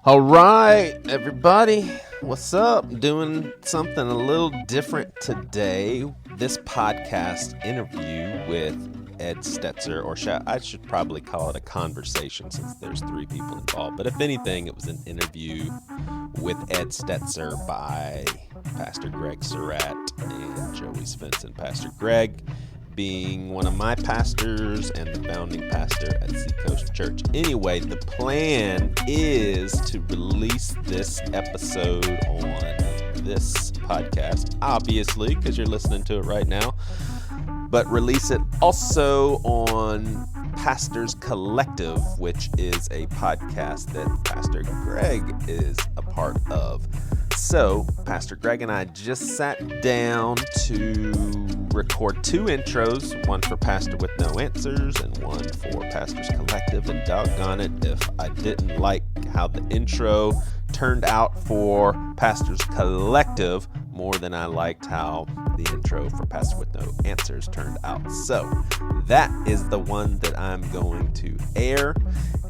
All right, everybody, what's up? Doing something a little different today. This podcast interview with Ed Stetzer, or I should probably call it a conversation since there's three people involved. But if anything, it was an interview with Ed Stetzer by Pastor Greg Surratt and Joey Svendsen. Pastor Greg being one of my pastors and the founding pastor at Seacoast Church. Anyway, the plan is to release this episode on this podcast, obviously, because you're listening to it right now, but release it also on Pastors Collective, which is a podcast that Pastor Greg is a part of. So, Pastor Greg and I just sat down to record two intros, one for Pastor with No Answers and one for Pastors Collective, and doggone it if I didn't like how the intro turned out for Pastors Collective more than I liked how the intro for Pastor with No Answers turned out. So that is the one that I'm going to air.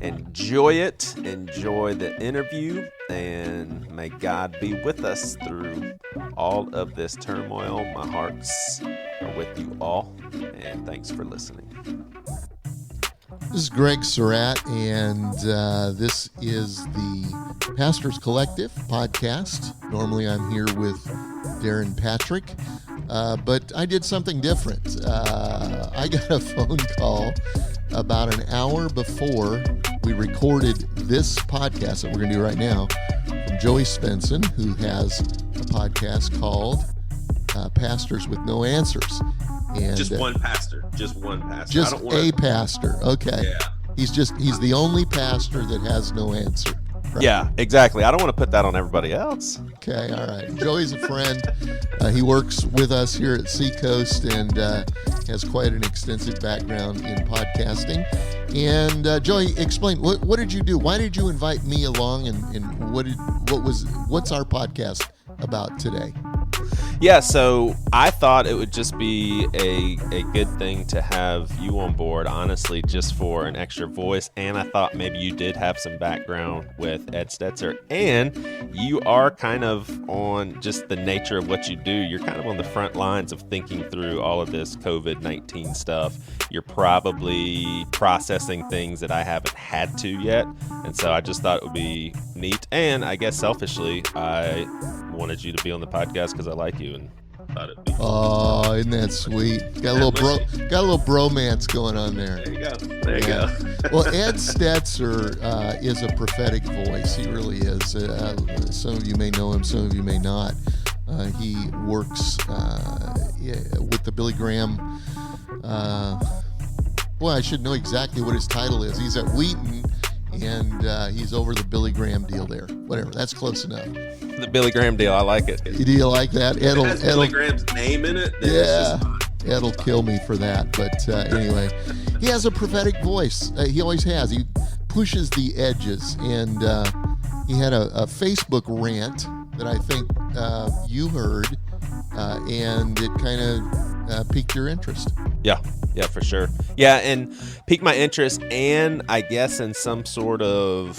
Enjoy it. Enjoy the interview. And may God be with us through all of this turmoil. My hearts are with you all. And thanks for listening. This is Greg Surratt, and this is the Pastors Collective podcast. Normally I'm here with Darren Patrick, but I did something different. I got a phone call about an hour before we recorded this podcast that we're going to do right now from Joey Svendsen, who has a podcast called Pastors with No Answers. And, just one pastor. Just a pastor. Okay. Yeah. He's the only pastor that has no answer. Right? Yeah, exactly. I don't want to put that on everybody else. Okay, all right. Joey's a friend. He works with us here at Seacoast and has quite an extensive background in podcasting. And Joey, explain what did you do? Why did you invite me along? And what's our podcast about today? Yeah, so I thought it would just be a good thing to have you on board, honestly, just for an extra voice. And I thought maybe you did have some background with Ed Stetzer. And you are kind of on just the nature of what you do. You're kind of on the front lines of thinking through all of this COVID-19 stuff. You're probably processing things that I haven't had to yet. And so I just thought it would be neat. And I guess selfishly, I wanted you to be on the podcast because I like you and thought it'd be fun. Oh, isn't that sweet? Got a little bromance going on there. There you go. Well, Ed Stetzer is a prophetic voice. He really is. Some of you may know him, some of you may not. He works with the Billy Graham. I should know exactly what his title is. He's at Wheaton, and he's over the Billy Graham deal there. Whatever, that's close enough. The Billy Graham deal, I like it. Do you like that? It has Billy Graham's name in it. Yeah, Ed'll kill me for that. But anyway, he has a prophetic voice. He always has. He pushes the edges, and he had a Facebook rant that I think you heard, and it kind of piqued your interest. Yeah, for sure. Yeah, and piqued my interest, and I guess in some sort of,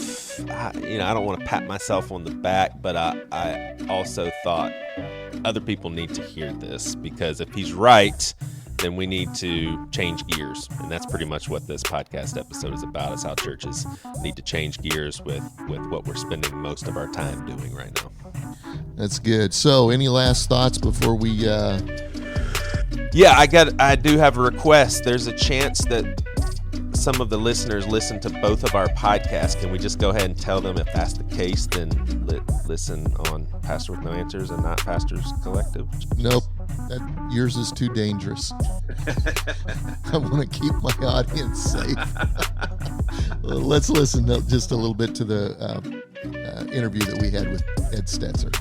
I don't want to pat myself on the back, but I also thought other people need to hear this, because if he's right, then we need to change gears. And that's pretty much what this podcast episode is about, is how churches need to change gears with what we're spending most of our time doing right now. That's good. So any last thoughts before we... Yeah, I do have a request. There's a chance that some of the listeners listen to both of our podcasts. Can we just go ahead and tell them if that's the case, then listen on Pastor with No Answers and not Pastors Collective? Nope. Yours is too dangerous. I want to keep my audience safe. Let's listen just a little bit to the interview that we had with Ed Stetzer.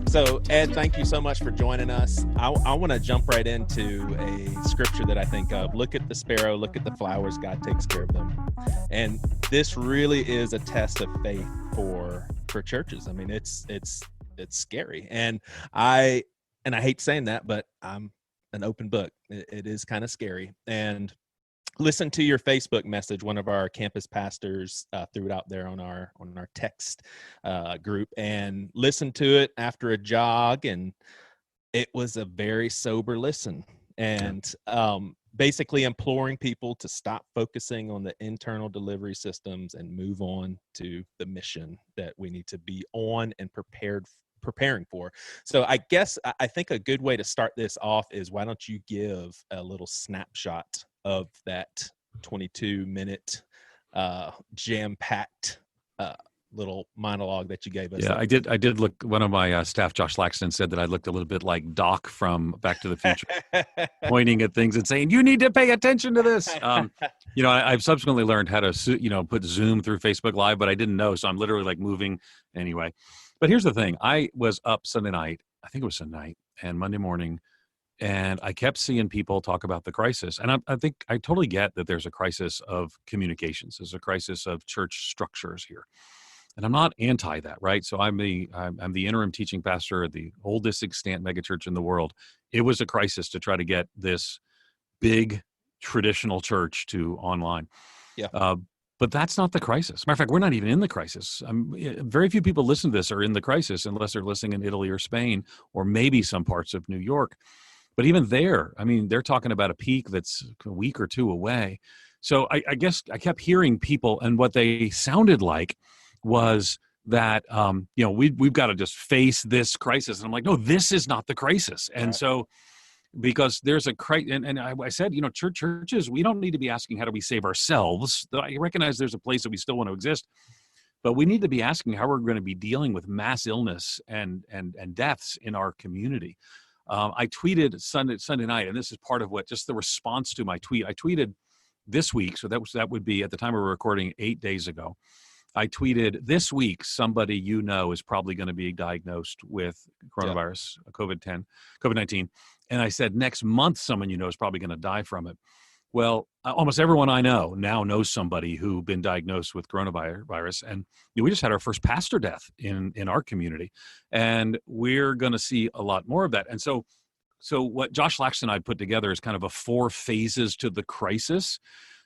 So, Ed, thank you so much for joining us. I want to jump right into a scripture that I think of. Look at the sparrow, look at the flowers, God takes care of them. And this really is a test of faith for churches. I mean, it's scary. And I hate saying that, but I'm an open book. It is kind of scary. And listen to your Facebook message. One of our campus pastors threw it out there on our text group, and listen to it after a jog, and it was a very sober listen, and basically imploring people to stop focusing on the internal delivery systems and move on to the mission that we need to be on and preparing for. So I guess I think a good way to start this off is, why don't you give a little snapshot of that 22-minute jam-packed little monologue that you gave us. Yeah, I did look. One of my staff, Josh Laxton, said that I looked a little bit like Doc from Back to the Future, pointing at things and saying, "You need to pay attention to this." I've subsequently learned how to, put Zoom through Facebook Live, but I didn't know, so I'm literally like moving anyway. But here's the thing: I was up Sunday night, I think it was Sunday night, and Monday morning, and I kept seeing people talk about the crisis. And I think I totally get that there's a crisis of communications. There's a crisis of church structures here. And I'm not anti that, right? So I'm the interim teaching pastor at the oldest extant megachurch in the world. It was a crisis to try to get this big traditional church to online. Yeah. But that's not the crisis. Matter of fact, we're not even in the crisis. Very few people listen to this are in the crisis unless they're listening in Italy or Spain or maybe some parts of New York. But even there, they're talking about a peak that's a week or two away. So I guess I kept hearing people, and what they sounded like was that, we've got to just face this crisis. And I'm like, no, this is not the crisis. And right. So, because there's a crisis, and I said, churches, we don't need to be asking, how do we save ourselves? I recognize there's a place that we still want to exist, but we need to be asking how we're going to be dealing with mass illness and deaths in our community. I tweeted Sunday night, and this is part of what, just the response to my tweet. I tweeted this week, so that would be, at the time we were recording, 8 days ago. I tweeted, this week, somebody is probably going to be diagnosed with coronavirus, COVID-19. And I said, next month, someone is probably going to die from it. Well, almost everyone I know now knows somebody who's been diagnosed with coronavirus. And we just had our first pastor death in our community. And we're going to see a lot more of that. And so what Josh Laxton and I put together is kind of a 4 phases to the crisis,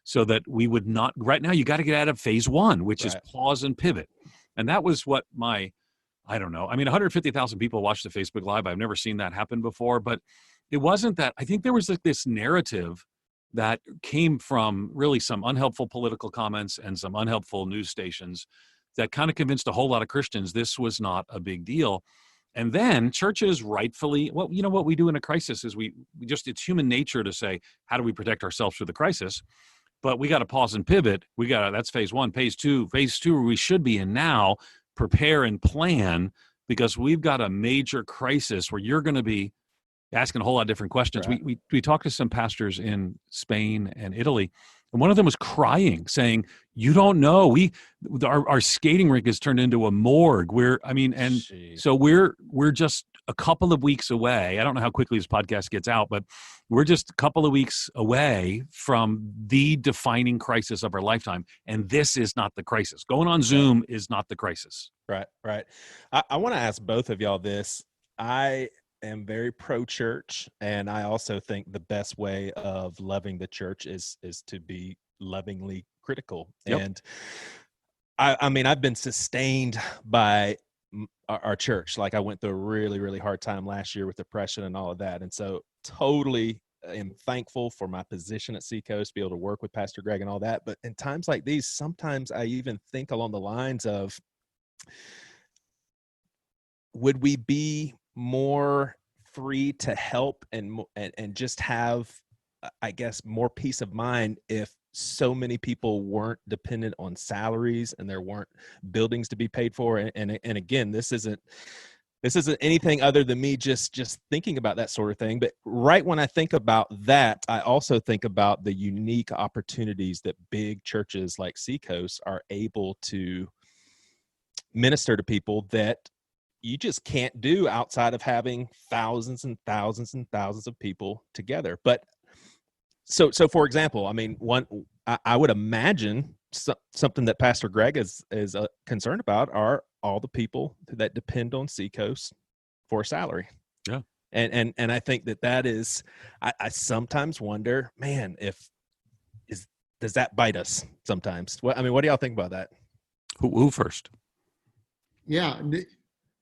so that we would not, right now, you got to get out of phase 1, which is pause and pivot. And that was what 150,000 people watched the Facebook Live. I've never seen that happen before, but it wasn't that. I think there was this narrative that came from really some unhelpful political comments and some unhelpful news stations that kind of convinced a whole lot of Christians this was not a big deal. And then churches rightfully, what we do in a crisis is it's human nature to say, how do we protect ourselves through the crisis? But we got to pause and pivot. That's phase 1. Phase 2, we should be in now, prepare and plan, because we've got a major crisis where you're going to be asking a whole lot of different questions. Right. We talked to some pastors in Spain and Italy, and one of them was crying, saying, "You don't know. Our skating rink has turned into a morgue. So we're just a couple of weeks away. I don't know how quickly this podcast gets out, but we're just a couple of weeks away from the defining crisis of our lifetime. And this is not the crisis. Going on Zoom is not the crisis." Right. I want to ask both of y'all this. I am very pro-church, and I also think the best way of loving the church is to be lovingly critical. Yep. And I've been sustained by our church. Like, I went through a really, really hard time last year with depression and all of that. And so totally am thankful for my position at Seacoast, to be able to work with Pastor Greg and all that. But in times like these, sometimes I even think along the lines of, would we be more free to help and just have, I guess, more peace of mind if so many people weren't dependent on salaries and there weren't buildings to be paid for? And again, this isn't anything other than me just thinking about that sort of thing. But right when I think about that, I also think about the unique opportunities that big churches like Seacoast are able to minister to people that you just can't do outside of having thousands and thousands and thousands of people together. But so for example, I would imagine something that Pastor Greg is concerned about are all the people that depend on Seacoast for a salary. Yeah. And I think that is, I sometimes wonder, man, is does that bite us sometimes? What do y'all think about that? Who first? Yeah,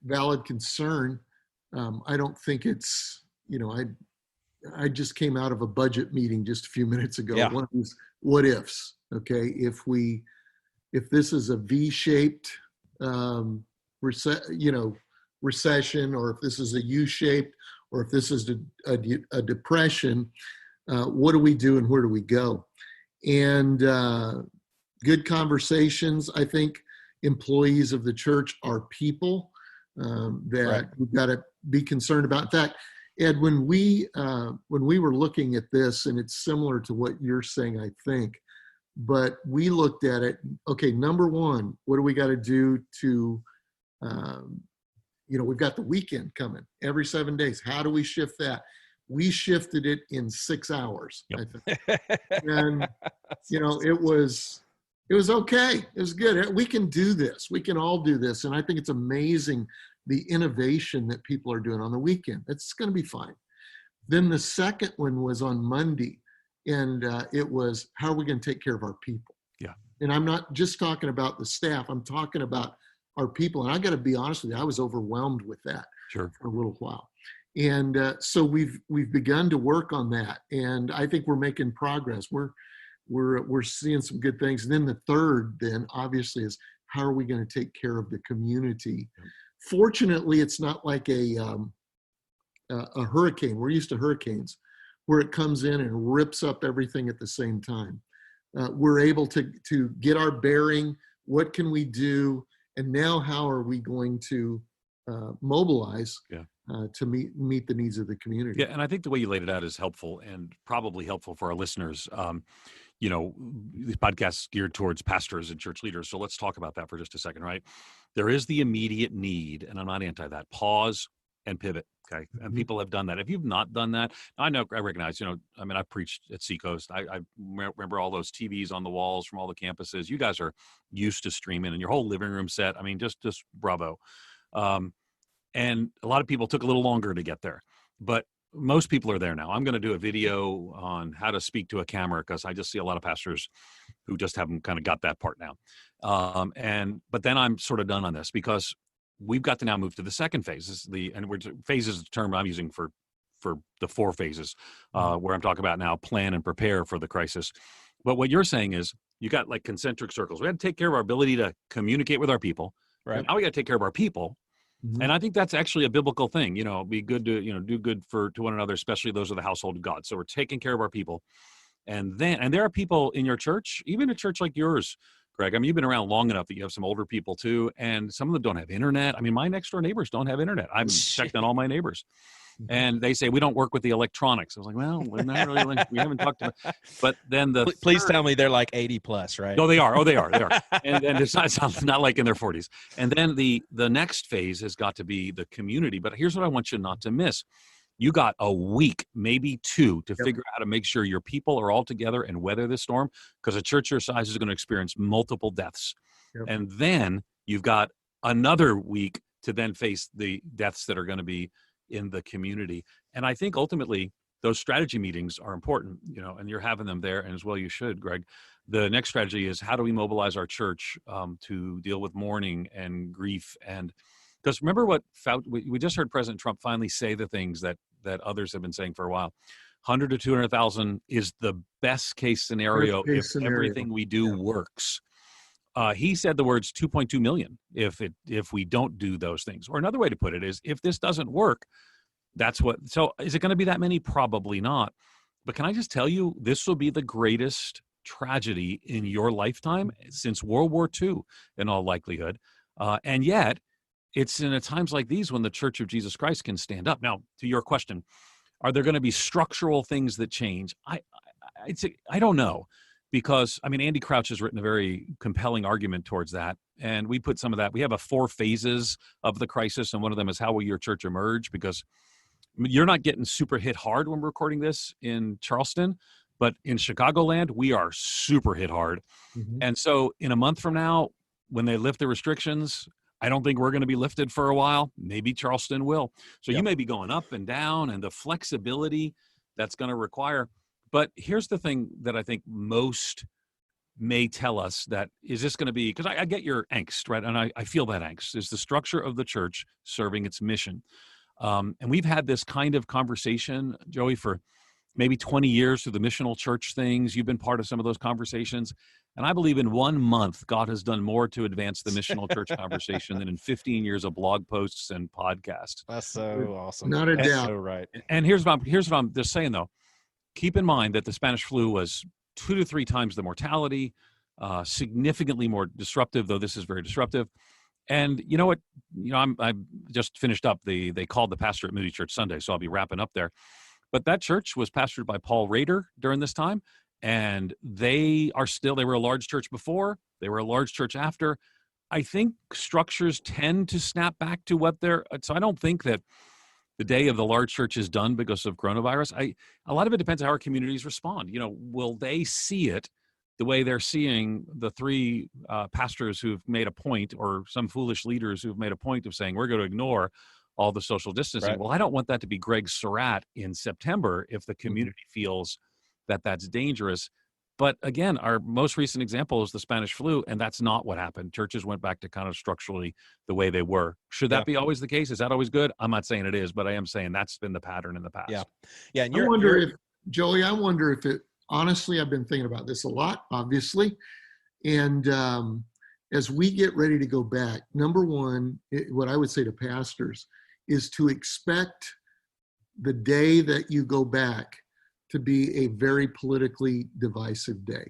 valid concern. I don't think it's, I just came out of a budget meeting just a few minutes ago. Yeah. One of these what ifs. Okay, if this is a V-shaped recession, or if this is a U-shaped, or if this is a depression, what do we do and where do we go? And good conversations. I think employees of the church are people that Right. we've got to be concerned about. In fact, Ed, when we were looking at this, and it's similar to what you're saying, I think, but we looked at it. Okay, number one, what do we got to do to, we've got the weekend coming every 7 days. How do we shift that? We shifted it in 6 hours. Yep. I think. And it was okay. It was good. We can do this. We can all do this. And I think it's amazing the innovation that people are doing on the weekend. It's going to be fine. Then the second one was on Monday, and it was, how are we going to take care of our people? Yeah. And I'm not just talking about the staff. I'm talking about our people. And I got to be honest with you, I was overwhelmed with that Sure. for a little while. And so we've begun to work on that, and I think we're making progress. We're seeing some good things. And then the third, then obviously, is how are we going to take care of the community? Yep. Fortunately, it's not like a hurricane. We're used to hurricanes, where it comes in and rips up everything at the same time. We're able to get our bearing. What can we do? And now, how are we going to mobilize? Yeah. To meet the needs of the community. Yeah, and I think the way you laid it out is helpful, and probably helpful for our listeners. This podcast is geared towards pastors and church leaders, so let's talk about that for just a second, right? There is the immediate need, and I'm not anti that. Pause and pivot, okay? And people have done that. If you've not done that, I recognize, I've preached at Seacoast. I remember all those TVs on the walls from all the campuses. You guys are used to streaming, and your whole living room set. Just bravo. And a lot of people took a little longer to get there, but most people are there now. I'm going to do a video on how to speak to a camera, because I just see a lot of pastors who just haven't kind of got that part now. But then I'm sort of done on this, because we've got to now move to the second phase. Phase is the term I'm using for the 4 phases, where I'm talking about now plan and prepare for the crisis. But what you're saying is you got like concentric circles. We had to take care of our ability to communicate with our people. Right. Now we got to take care of our people. Mm-hmm. And I think that's actually a biblical thing, be good to, do good to one another, especially those of the household of God. So we're taking care of our people. And there are people in your church, even a church like yours, Greg. You've been around long enough that you have some older people too. And some of them don't have internet. My next door neighbors don't have internet. I've checked on all my neighbors. And they say, we don't work with the electronics. I was like, well, we're not really, we haven't talked about it. But then please tell me they're like 80 plus, right? No, they are. They are. And it's not like in their 40s. And then the next phase has got to be the community. But here's what I want you not to miss. You got a week, maybe 2, to figure out how to make sure your people are all together and weather this storm, because a church your size is going to experience multiple deaths. Yep. And then you've got another week to then face the deaths that are going to be in the community. And I think ultimately those strategy meetings are important, and you're having them there, and as well you should, Greg. The next strategy is, how do we mobilize our church to deal with mourning and grief? And because remember what we just heard President Trump finally say the things that others have been saying for a while. 100 to 200,000 is the best case scenario if everything we do works. He said the words 2.2 million if we don't do those things. Or another way to put it is, if this doesn't work, so is it going to be that many? Probably not. But can I just tell you, this will be the greatest tragedy in your lifetime since World War II, in all likelihood. And yet, it's in times like these when the Church of Jesus Christ can stand up. Now, to your question, are there going to be structural things that change? I don't know. Because, Andy Crouch has written a very compelling argument towards that. And we put some of that. We have 4 phases of the crisis. And one of them is, how will your church emerge? Because you're not getting super hit hard when we're recording this in Charleston. But in Chicagoland, we are super hit hard. Mm-hmm. And so in a month from now, when they lift the restrictions, I don't think we're going to be lifted for a while. Maybe Charleston will. So you may be going up and down, and the flexibility that's going to require. But here's the thing that I think most may tell us that, is this going to be, because I get your angst, right? And I feel that angst. Is the structure of the church serving its mission? And we've had this kind of conversation, Joey, for maybe 20 years through the missional church things. You've been part of some of those conversations. And I believe in 1 month, God has done more to advance the missional church conversation than in 15 years of blog posts and podcasts. That's so awesome. Not a That's doubt. so right. And here's what I'm just saying, though. Keep in mind that the Spanish flu was 2 to 3 times the mortality, significantly more disruptive, though this is very disruptive. And you know what? I just finished up they called the pastor at Moody Church Sunday, so I'll be wrapping up there. But that church was pastored by Paul Rader during this time, and they were a large church before, they were a large church after. I think structures tend to snap back to what so I don't think that the day of the large church is done because of coronavirus. A lot of it depends on how our communities respond. Will they see it the way they're seeing the 3 pastors who've made a point, or some foolish leaders who've made a point of saying, we're going to ignore all the social distancing. Right. Well, I don't want that to be Greg Surratt in September if the community feels that that's dangerous. But again, our most recent example is the Spanish flu, and that's not what happened. Churches went back to kind of structurally the way they were. Should that be always the case? Is that always good? I'm not saying it is, but I am saying that's been the pattern in the past. Yeah. Yeah. And I wonder if it, honestly, I've been thinking about this a lot, obviously. And as we get ready to go back, number one, what I would say to pastors is to expect the day that you go back to be a very politically divisive day.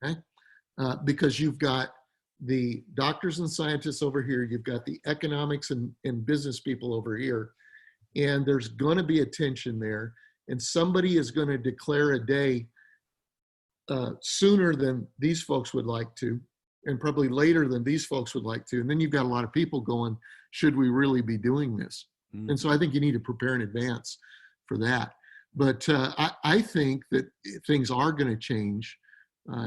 Okay? Because you've got the doctors and scientists over here, you've got the economics and business people over here, and there's going to be a tension there, and somebody is going to declare a day sooner than these folks would like to, and probably later than these folks would like to. And then you've got a lot of people going, should we really be doing this? And so I think you need to prepare in advance for that. But I think that things are going to change,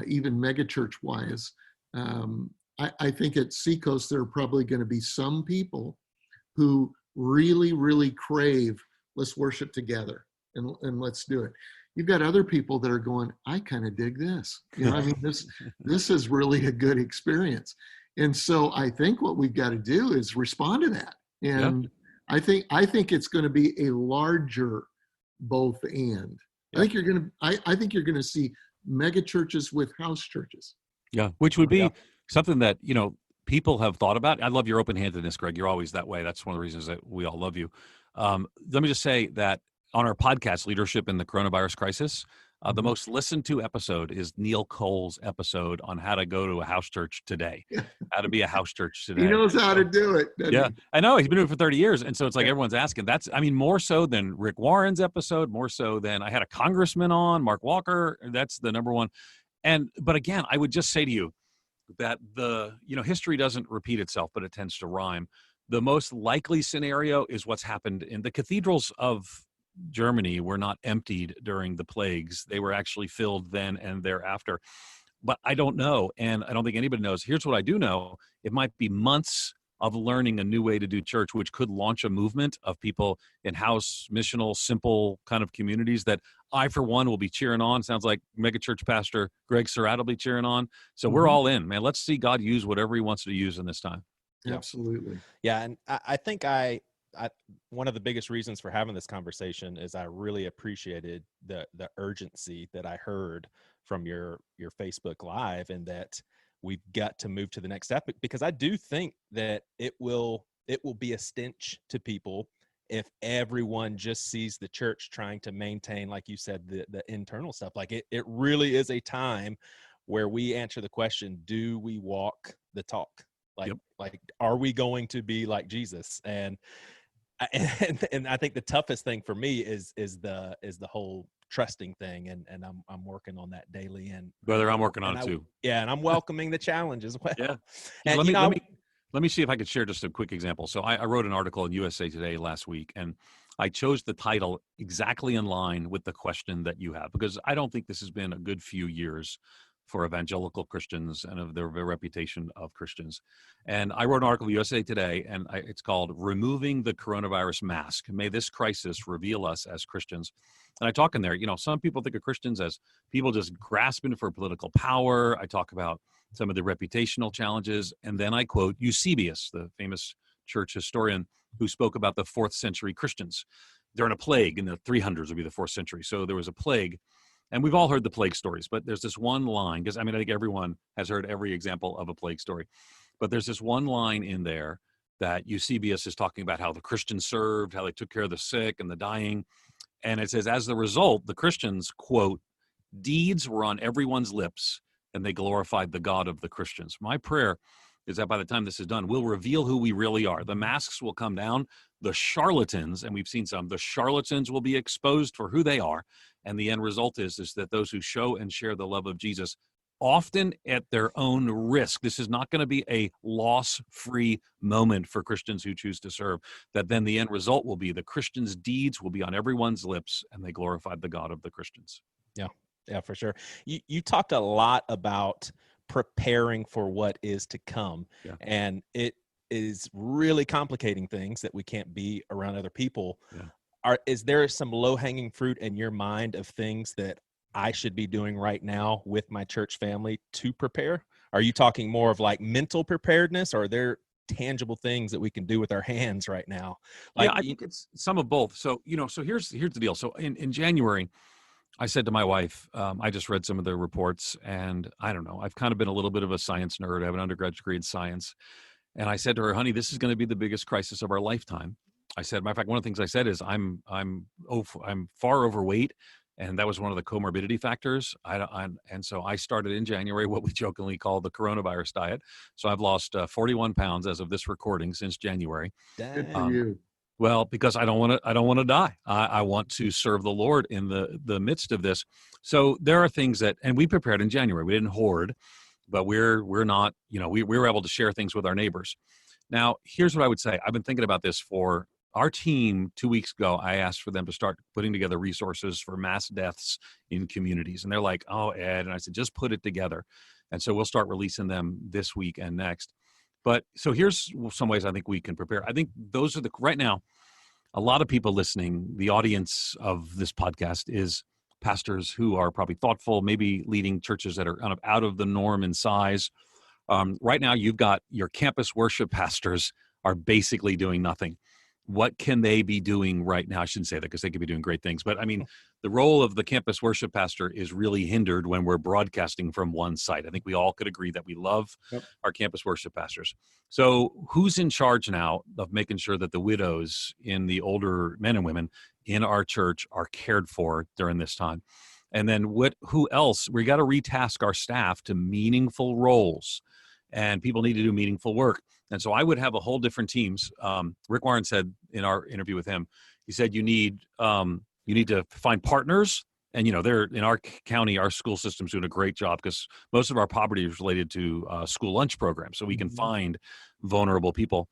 even megachurch wise. I think at Seacoast, there are probably going to be some people who really, really crave, let's worship together and let's do it. You've got other people that are going, I kind of dig this. I mean, this is really a good experience. And so I think what we've got to do is respond to that. And I think it's going to be a larger both and. I think you're going to see mega churches with house churches. Yeah, which would be something that, people have thought about. I love your open-handedness, Greg. You're always that way. That's one of the reasons that we all love you. Let me just say that on our podcast, Leadership in the Coronavirus Crisis, the most listened to episode is Neil Cole's episode on how to go to a house church today, how to be a house church today. He knows how to do it. Yeah, I know. He's been doing it for 30 years. And so it's like everyone's asking. More so than Rick Warren's episode, more so than I had a congressman on, Mark Walker. That's the number one. But again, I would just say to you that history doesn't repeat itself, but it tends to rhyme. The most likely scenario is what's happened in the cathedrals of Germany were not emptied during the plagues. They were actually filled then and thereafter. But I don't know, and I don't think anybody knows. Here's what I do know. It might be months of learning a new way to do church, which could launch a movement of people in house, missional, simple kind of communities that I, for one, will be cheering on. Sounds like megachurch pastor Greg Surratt will be cheering on. So we're all in, man. Let's see God use whatever he wants to use in this time. Absolutely. Yeah, and I think one of the biggest reasons for having this conversation is I really appreciated the urgency that I heard from your Facebook Live, and that we've got to move to the next step, because I do think that it will be a stench to people if everyone just sees the church trying to maintain, like you said, the internal stuff. Like it really is a time where we answer the question, do we walk the talk? Like, are we going to be like Jesus? And I think the toughest thing for me is the whole trusting thing, and I'm working on that daily. And brother, I'm working on it too. Yeah, and I'm welcoming the challenge as well. Yeah. And let me see if I could share just a quick example. So I wrote an article in USA Today last week, and I chose the title exactly in line with the question that you have, because I don't think this has been a good few years for evangelical Christians and of their reputation of Christians. And I wrote an article in USA Today, and it's called "Removing the Coronavirus Mask. May this crisis reveal us as Christians." And I talk in there, some people think of Christians as people just grasping for political power. I talk about some of the reputational challenges. And then I quote Eusebius, the famous church historian, who spoke about the 4th century Christians. During a plague in the 300s would be the 4th century. So there was a plague. And we've all heard the plague stories, but there's this one line, because I think everyone has heard every example of a plague story. But there's this one line in there that Eusebius is talking about how the Christians served, how they took care of the sick and the dying. And it says, as the result, the Christians, quote, deeds were on everyone's lips, and they glorified the God of the Christians. My prayer is that by the time this is done, we'll reveal who we really are. The masks will come down. The charlatans, and we've seen some, the charlatans will be exposed for who they are. And the end result is that those who show and share the love of Jesus, often at their own risk, this is not going to be a loss-free moment for Christians who choose to serve, that then the end result will be the Christians' deeds will be on everyone's lips, and they glorified the God of the Christians. Yeah, for sure. You talked a lot about preparing for what is to come. Yeah. And it is really complicating things that we can't be around other people. Yeah. Is there some low-hanging fruit in your mind of things that I should be doing right now with my church family to prepare? Are you talking more of like mental preparedness, or are there tangible things that we can do with our hands right now? Yeah, I think it's some of both. So, so here's the deal. So in January, I said to my wife, I just read some of the reports, and I don't know, I've kind of been a little bit of a science nerd. I have an undergraduate degree in science. And I said to her, honey, this is going to be the biggest crisis of our lifetime. I said, matter of fact, one of the things I said is I'm far overweight, and that was one of the comorbidity factors. And so I started in January what we jokingly call the coronavirus diet. So I've lost 41 pounds as of this recording since January. Good for you. Well, because I don't want to die. I want to serve the Lord in the midst of this. So there are things that, and we prepared in January. We didn't hoard, but we're not, we were able to share things with our neighbors. Now, here's what I would say. I've been thinking about this for our team. 2 weeks ago, I asked for them to start putting together resources for mass deaths in communities. And they're like, oh, Ed. And I said, just put it together. And so we'll start releasing them this week and next. But so here's some ways I think we can prepare. I think those are right now, a lot of people listening, the audience of this podcast is pastors who are probably thoughtful, maybe leading churches that are kind of out of the norm in size. Right now, you've got your campus worship pastors are basically doing nothing. What can they be doing right now? I shouldn't say that because they could be doing great things. But I mean, the role of the campus worship pastor is really hindered when we're broadcasting from one site. I think we all could agree that we love our campus worship pastors. So who's in charge now of making sure that the widows in the older men and women in our church are cared for during this time? And then who else? We got to retask our staff to meaningful roles, and people need to do meaningful work. And so I would have a whole different teams. Rick Warren said in our interview with him, he said, you need to find partners. And, they're in our county, our school system's doing a great job because most of our poverty is related to school lunch programs. So we can find vulnerable people.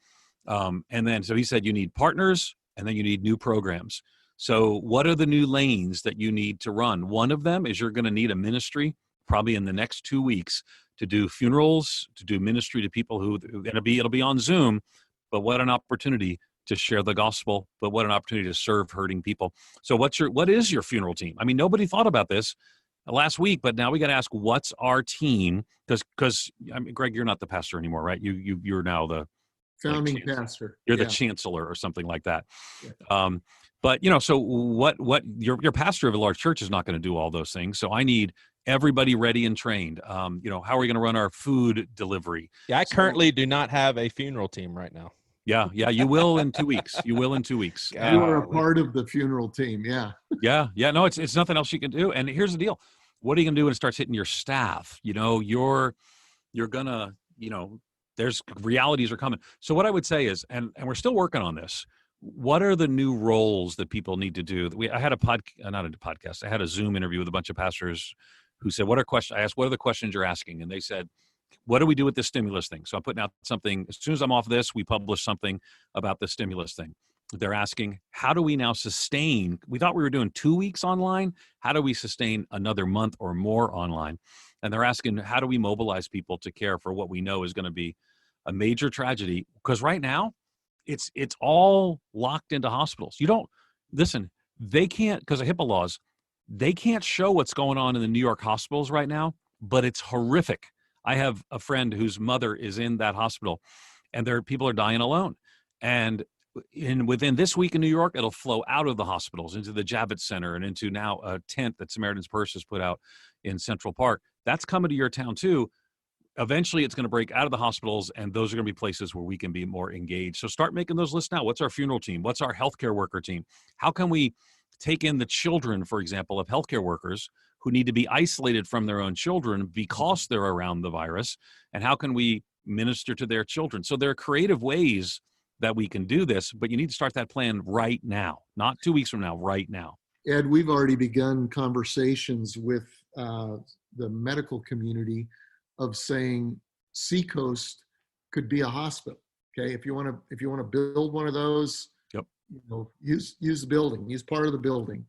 And then, so he said, you need partners, and then you need new programs. So what are the new lanes that you need to run? One of them is you're going to need a ministry probably in the next 2 weeks to do funerals, to do ministry to people who, it'll be on Zoom, but what an opportunity to share the gospel, but what an opportunity to serve hurting people. So what is your funeral team? I mean, nobody thought about this last week, but now we got to ask, what's our team? Because I mean, Greg, you're not the pastor anymore, right? You're now the founding pastor. You're the chancellor or something like that. Yeah. But so what your pastor of a large church is not going to do all those things. So I need everybody ready and trained. How are we going to run our food delivery? Yeah, I currently do not have a funeral team right now. Yeah, you will in 2 weeks. You will in 2 weeks. You are a part of the funeral team, yeah. Yeah. No, it's nothing else you can do. And here's the deal: what are you going to do when it starts hitting your staff? You're gonna, there's realities are coming. So what I would say is, and we're still working on this. What are the new roles that people need to do? I had I had a Zoom interview with a bunch of pastors who said, I asked, what are the questions you're asking? And they said, what do we do with this stimulus thing? So I'm putting out something, as soon as I'm off this, we publish something about the stimulus thing. They're asking, how do we now sustain? We thought we were doing 2 weeks online. How do we sustain another month or more online? And they're asking, how do we mobilize people to care for what we know is going to be a major tragedy? Because right now, it's all locked into hospitals. You don't, listen, they can't, because of HIPAA laws, they can't show what's going on in the New York hospitals right now, but it's horrific. I have a friend whose mother is in that hospital, and people are dying alone. And within this week in New York, it'll flow out of the hospitals into the Javits Center and into now a tent that Samaritan's Purse has put out in Central Park. That's coming to your town too. Eventually, it's going to break out of the hospitals, and those are going to be places where we can be more engaged. So start making those lists now. What's our funeral team? What's our healthcare worker team? How can we take in the children, for example, of healthcare workers who need to be isolated from their own children because they're around the virus? And how can we minister to their children? So there are creative ways that we can do this, but you need to start that plan right now, not 2 weeks from now, right now. Ed, we've already begun conversations with the medical community of saying Seacoast could be a hospital. Okay, if you want to build one of those, yep, use the building, use part of the building,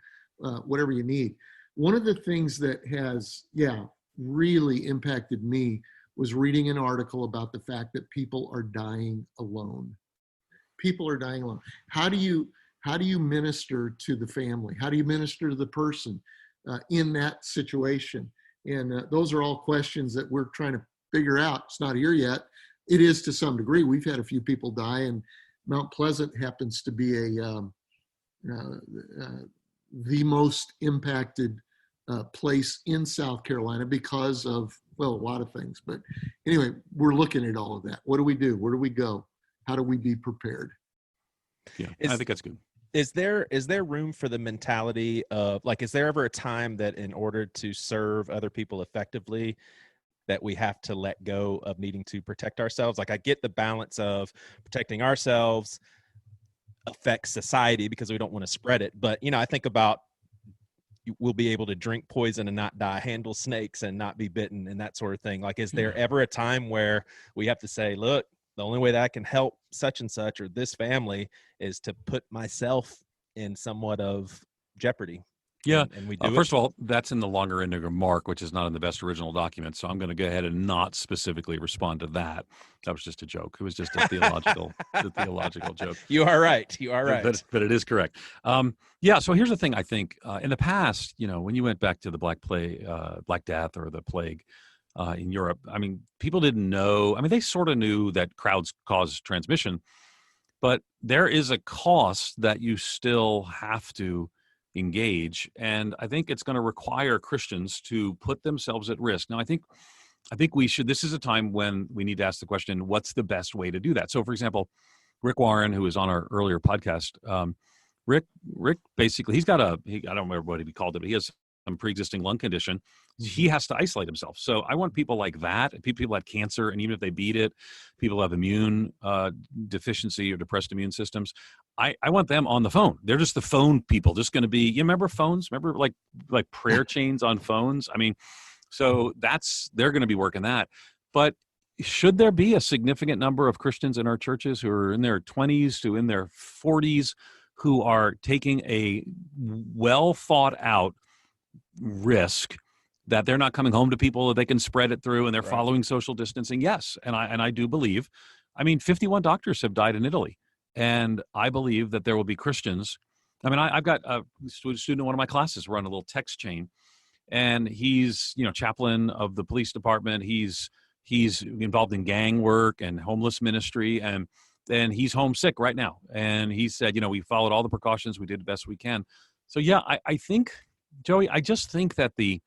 whatever you need. One of the things that has really impacted me was reading an article about the fact that people are dying alone. People are dying alone. How do you minister to the family? How do you minister to the person in that situation? And those are all questions that we're trying to figure out. It's not here yet. It is to some degree. We've had a few people die, and Mount Pleasant happens to be the most impacted place in South Carolina because of, well, a lot of things. But anyway, we're looking at all of that. What do we do? Where do we go? How do we be prepared? Yeah, I think that's good. Is there room for the mentality of, like, is there ever a time that in order to serve other people effectively that we have to let go of needing to protect ourselves? Like, I get the balance of protecting ourselves affects society because we don't want to spread it. But, I think about we'll be able to drink poison and not die, handle snakes and not be bitten and that sort of thing. Like, is there ever a time where we have to say, look, the only way that I can help such and such or this family is to put myself in somewhat of jeopardy? Yeah. And we do First of all, that's in the longer end of Mark, which is not in the best original document. So I'm going to go ahead and not specifically respond to that. That was just a joke. It was just a theological joke. You are right. You are right. But it is correct. So here's the thing. I think in the past, when you went back to the Black Death or the plague in Europe, I mean, people didn't know. I mean, they sort of knew that crowds cause transmission, but there is a cost that you still have to engage, and I think it's going to require Christians to put themselves at risk. Now, I think we should. This is a time when we need to ask the question: what's the best way to do that? So, for example, Rick Warren, who was on our earlier podcast, Rick basically, I don't remember what he called it, but he has some pre-existing lung condition. He has to isolate himself. So I want people like that, people that have cancer, and even if they beat it, people who have immune deficiency or depressed immune systems, I want them on the phone. They're just the phone people, just going to be, you remember phones? Remember like prayer chains on phones? I mean, so they're going to be working that. But should there be a significant number of Christians in our churches who are in their 20s to in their 40s who are taking a well thought out risk that they're not coming home to people that they can spread it through, and they're following social distancing? Yes. And I do believe, 51 doctors have died in Italy. And I believe that there will be Christians. I mean, I've got a student in one of my classes run a little text chain, and he's, chaplain of the police department. He's involved in gang work and homeless ministry, and he's homesick right now. And he said, we followed all the precautions. We did the best we can. So yeah, I think, Joey, I just think that the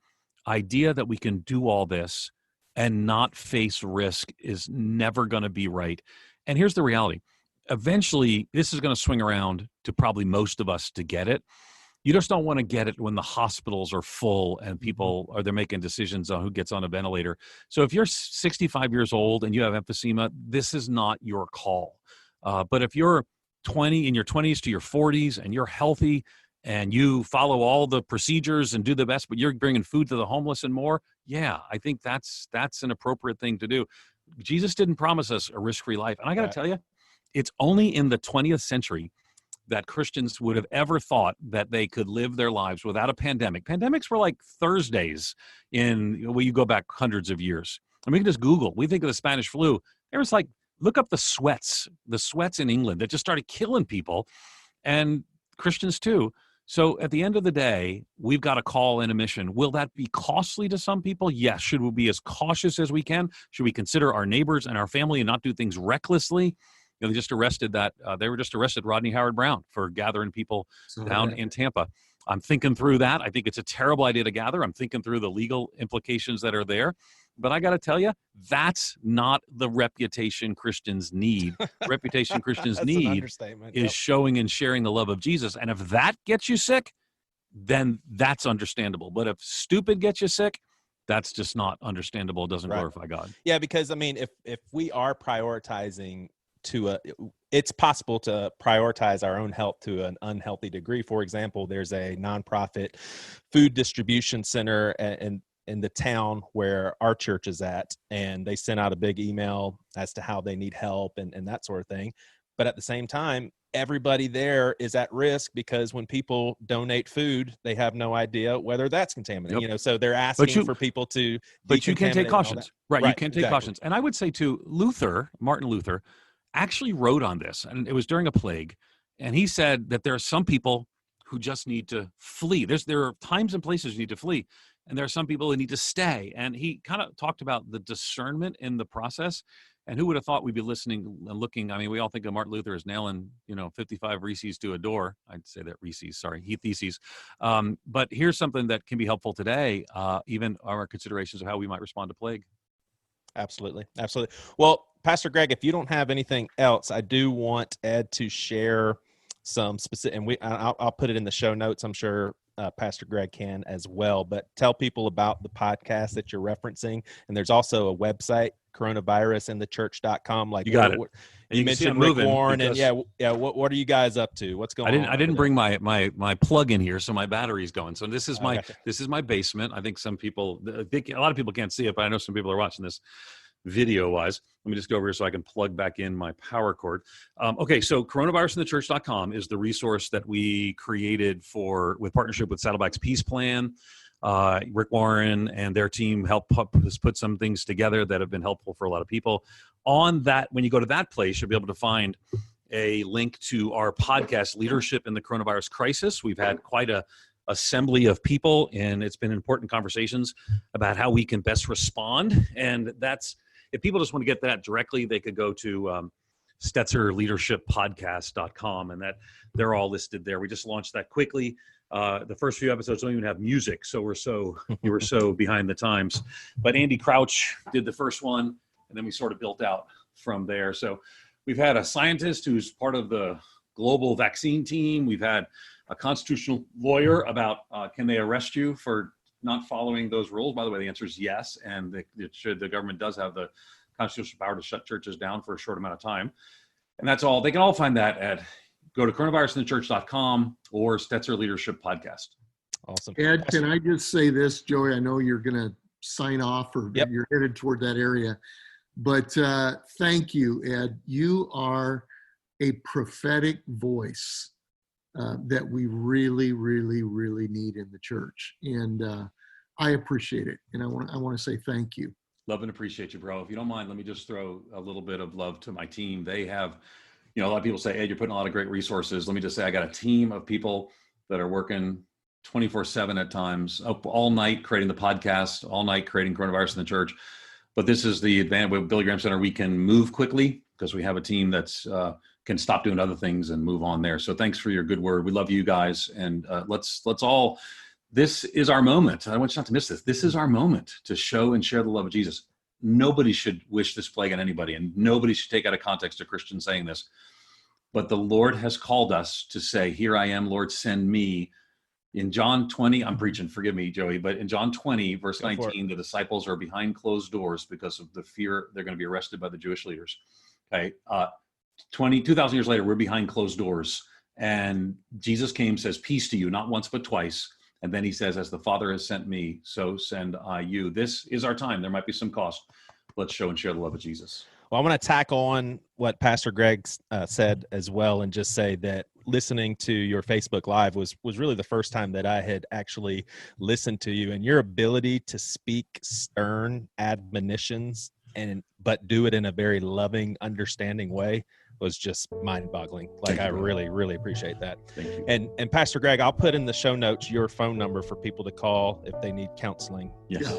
idea that we can do all this and not face risk is never going to be right. And here's the reality. Eventually, this is going to swing around to probably most of us to get it. You just don't want to get it when the hospitals are full and they're making decisions on who gets on a ventilator. So if you're 65 years old and you have emphysema, this is not your call. But if you're in your 20s to your 40s and you're healthy and you follow all the procedures and do the best, but you're bringing food to the homeless and more, yeah, I think that's an appropriate thing to do. Jesus didn't promise us a risk-free life. And I got to tell you, it's only in the 20th century that Christians would have ever thought that they could live their lives without a pandemic. Pandemics were like Thursdays well, you go back hundreds of years. And we can just Google. We think of the Spanish flu. There was look up the sweats in England that just started killing people, and Christians too. So at the end of the day, we've got a call and a mission. Will that be costly to some people? Yes. Should we be as cautious as we can? Should we consider our neighbors and our family and not do things recklessly? They were just arrested Rodney Howard Brown for gathering people down in Tampa. I'm thinking through that. I think it's a terrible idea to gather. I'm thinking through the legal implications that are there. But I got to tell you, that's not the reputation Christians need. The reputation Christians need is showing and sharing the love of Jesus. And if that gets you sick, then that's understandable. But if stupid gets you sick, that's just not understandable. It doesn't glorify God. Yeah, because I mean, if we are prioritizing it's possible to prioritize our own health to an unhealthy degree. For example, there's a nonprofit food distribution center in the town where our church is at, and they sent out a big email as to how they need help and that sort of thing. But at the same time, everybody there is at risk because when people donate food, they have no idea whether that's contaminated. Yep. So they're asking for people to. But you can take cautions, right? You can take exactly. cautions, and I would say too, Martin Luther, actually wrote on this, and it was during a plague, and he said that there are some people who just need to flee. There are times and places you need to flee, and there are some people who need to stay. And he kind of talked about the discernment in the process. And who would have thought we'd be listening and looking? I mean, we all think of Martin Luther as nailing, 55 Reese's to a door. I'd say that Theses. But here's something that can be helpful today, even our considerations of how we might respond to plague. Absolutely. Well, Pastor Greg, if you don't have anything else, I do want Ed to share some specific, and I'll put it in the show notes. I'm sure Pastor Greg can as well, but tell people about the podcast that you're referencing. And there's also a website, coronavirusandthechurch.com. You got it. You mentioned Rick Warren, and what are you guys up to? What's going on? I didn't bring my plug in here, so my battery's going. So this is my basement. I think a lot of people can't see it, but I know some people are watching this video wise. Let me just go over here so I can plug back in my power cord. Okay, so coronavirusandthechurch.com is the resource that we created with partnership with Saddleback's Peace Plan. Rick Warren and their team helped put some things together that have been helpful for a lot of people. On that, when you go to that place, you'll be able to find a link to our podcast, Leadership in the Coronavirus Crisis. We've had quite a assembly of people, and it's been important conversations about how we can best respond. And if people just want to get that directly, they could go to StetzerLeadershipPodcast.com, and that they're all listed there. We just launched that quickly. The first few episodes don't even have music, so you were so behind the times. But Andy Crouch did the first one, and then we sort of built out from there. So we've had a scientist who's part of the global vaccine team. We've had a constitutional lawyer about can they arrest you for not following those rules. By the way, the answer is yes, and the government does have the constitutional power to shut churches down for a short amount of time. And that's all. They can all find that go to coronavirusandthechurch.com or Stetzer Leadership Podcast. Awesome. Ed, can I just say this, Joey? I know you're going to sign off or you're headed toward that area, but thank you, Ed. You are a prophetic voice that we really, really, really need in the church. And I appreciate it. And I want to say thank you. Love and appreciate you, bro. If you don't mind, let me just throw a little bit of love to my team. They have, a lot of people say, Ed, you're putting a lot of great resources. Let me just say, I got a team of people that are working 24/7 at times, up all night creating the podcast, all night creating Coronavirus in the Church. But this is the advantage with Billy Graham Center. We can move quickly because we have a team that's can stop doing other things and move on there. So thanks for your good word. We love you guys. And let's all, this is our moment. I want you not to miss this. This is our moment to show and share the love of Jesus. Nobody should wish this plague on anybody, and nobody should take out of context a Christian saying this. But the Lord has called us to say, here I am, Lord, send me. In John 20, I'm preaching, forgive me, Joey, but in John 20, verse 19, the disciples are behind closed doors because of the fear they're going to be arrested by the Jewish leaders. Okay, 2,000 years later, we're behind closed doors. And Jesus came, says, peace to you, not once, but twice. And then he says, as the Father has sent me, so send I you. This is our time. There might be some cost. Let's show and share the love of Jesus. Well, I want to tack on what Pastor Greg said as well and just say that listening to your Facebook Live was really the first time that I had actually listened to you, and your ability to speak stern admonitions but do it in a very loving, understanding way was just mind-boggling. Like, I really, really appreciate that. Thank you. And Pastor Greg, I'll put in the show notes your phone number for people to call if they need counseling. Yes.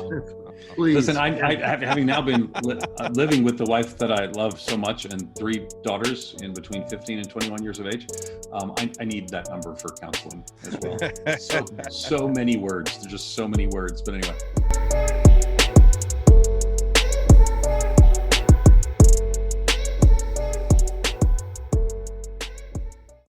Please. Listen, I having now been living with the wife that I love so much and 3 daughters in between 15 and 21 years of age, I need that number for counseling as well. So many words. There's just so many words. But anyway.